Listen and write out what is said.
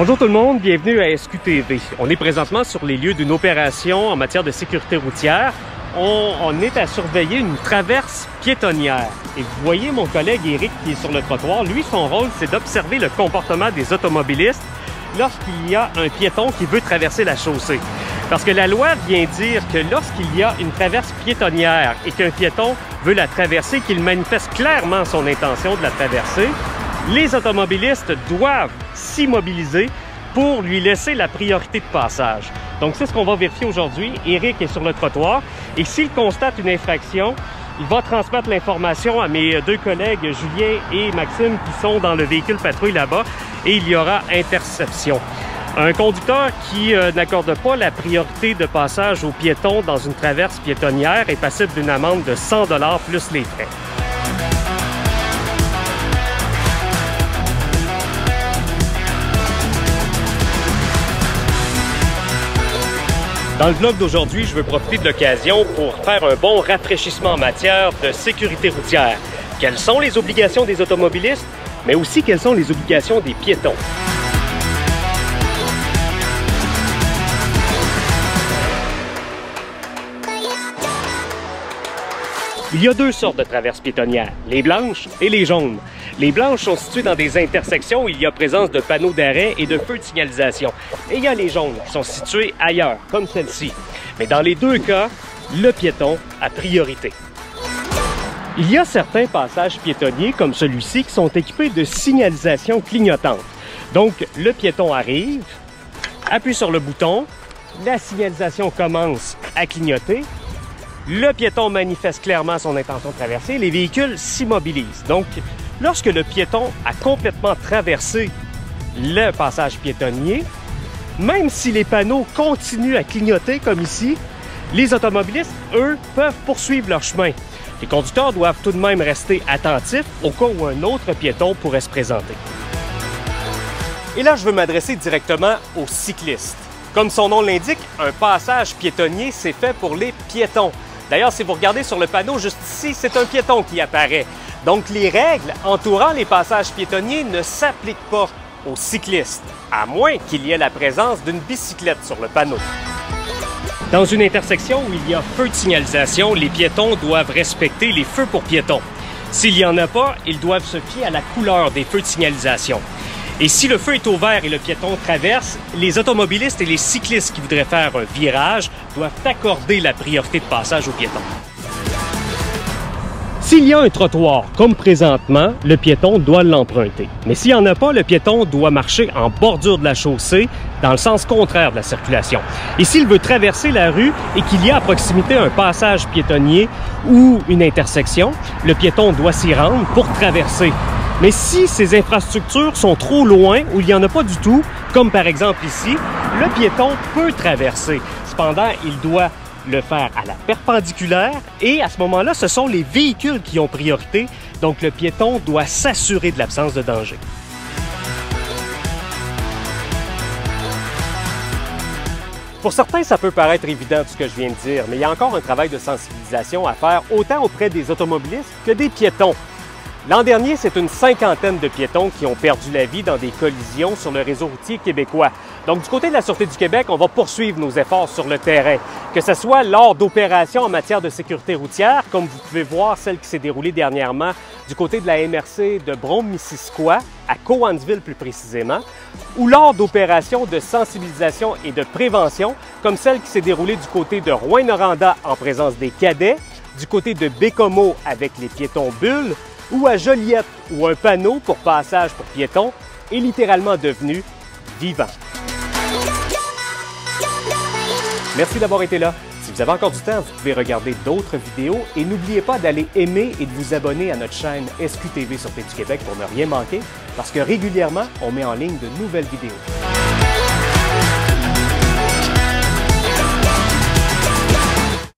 Bonjour tout le monde, bienvenue à SQTV. On est présentement sur les lieux d'une opération en matière de sécurité routière. On est à surveiller une traverse piétonnière. Et vous voyez mon collègue Éric qui est sur le trottoir. Lui, son rôle, c'est d'observer le comportement des automobilistes lorsqu'il y a un piéton qui veut traverser la chaussée. Parce que la loi vient dire que lorsqu'il y a une traverse piétonnière et qu'un piéton veut la traverser, qu'il manifeste clairement son intention de la traverser, les automobilistes doivent s'immobiliser pour lui laisser la priorité de passage. Donc, c'est ce qu'on va vérifier aujourd'hui. Éric est sur le trottoir et s'il constate une infraction, il va transmettre l'information à mes deux collègues, Julien et Maxime, qui sont dans le véhicule patrouille là-bas et il y aura interception. Un conducteur qui n'accorde pas la priorité de passage aux piétons dans une traverse piétonnière est passible d'une amende de 100 $ plus les frais. Dans le vlog d'aujourd'hui, je veux profiter de l'occasion pour faire un bon rafraîchissement en matière de sécurité routière. Quelles sont les obligations des automobilistes, mais aussi quelles sont les obligations des piétons. Il y a deux sortes de traverses piétonnières, les blanches et les jaunes. Les blanches sont situées dans des intersections où il y a présence de panneaux d'arrêt et de feux de signalisation. Et il y a les jaunes qui sont situées ailleurs, comme celle-ci. Mais dans les deux cas, le piéton a priorité. Il y a certains passages piétonniers, comme celui-ci, qui sont équipés de signalisation clignotante. Donc, le piéton arrive, appuie sur le bouton, la signalisation commence à clignoter. Le piéton manifeste clairement son intention de traverser, les véhicules s'immobilisent. Donc, lorsque le piéton a complètement traversé le passage piétonnier, même si les panneaux continuent à clignoter comme ici, les automobilistes, eux, peuvent poursuivre leur chemin. Les conducteurs doivent tout de même rester attentifs au cas où un autre piéton pourrait se présenter. Et là, je veux m'adresser directement aux cyclistes. Comme son nom l'indique, un passage piétonnier, c'est fait pour les piétons. D'ailleurs, si vous regardez sur le panneau juste ici, c'est un piéton qui apparaît. Donc, les règles entourant les passages piétonniers ne s'appliquent pas aux cyclistes, à moins qu'il y ait la présence d'une bicyclette sur le panneau. Dans une intersection où il y a feu de signalisation, les piétons doivent respecter les feux pour piétons. S'il n'y en a pas, ils doivent se fier à la couleur des feux de signalisation. Et si le feu est au vert et le piéton traverse, les automobilistes et les cyclistes qui voudraient faire un virage doivent accorder la priorité de passage aux piétons. S'il y a un trottoir, comme présentement, le piéton doit l'emprunter. Mais s'il n'y en a pas, le piéton doit marcher en bordure de la chaussée, dans le sens contraire de la circulation. Et s'il veut traverser la rue et qu'il y a à proximité un passage piétonnier ou une intersection, le piéton doit s'y rendre pour traverser. Mais si ces infrastructures sont trop loin ou il n'y en a pas du tout, comme par exemple ici, le piéton peut traverser. Cependant, il doit le faire à la perpendiculaire et à ce moment-là, ce sont les véhicules qui ont priorité. Donc, le piéton doit s'assurer de l'absence de danger. Pour certains, ça peut paraître évident tout ce que je viens de dire, mais il y a encore un travail de sensibilisation à faire autant auprès des automobilistes que des piétons. L'an dernier, c'est une cinquantaine de piétons qui ont perdu la vie dans des collisions sur le réseau routier québécois. Donc, du côté de la Sûreté du Québec, on va poursuivre nos efforts sur le terrain, que ce soit lors d'opérations en matière de sécurité routière, comme vous pouvez voir celle qui s'est déroulée dernièrement du côté de la MRC de Brome-Missisquoi, à Cowansville plus précisément, ou lors d'opérations de sensibilisation et de prévention, comme celle qui s'est déroulée du côté de Rouyn-Noranda en présence des cadets, du côté de Bécomo avec les piétons bulles, ou à Joliette, où un panneau pour passage pour piétons est littéralement devenu vivant. Merci d'avoir été là. Si vous avez encore du temps, vous pouvez regarder d'autres vidéos et n'oubliez pas d'aller aimer et de vous abonner à notre chaîne SQTV Sûreté du Québec pour ne rien manquer parce que régulièrement, on met en ligne de nouvelles vidéos.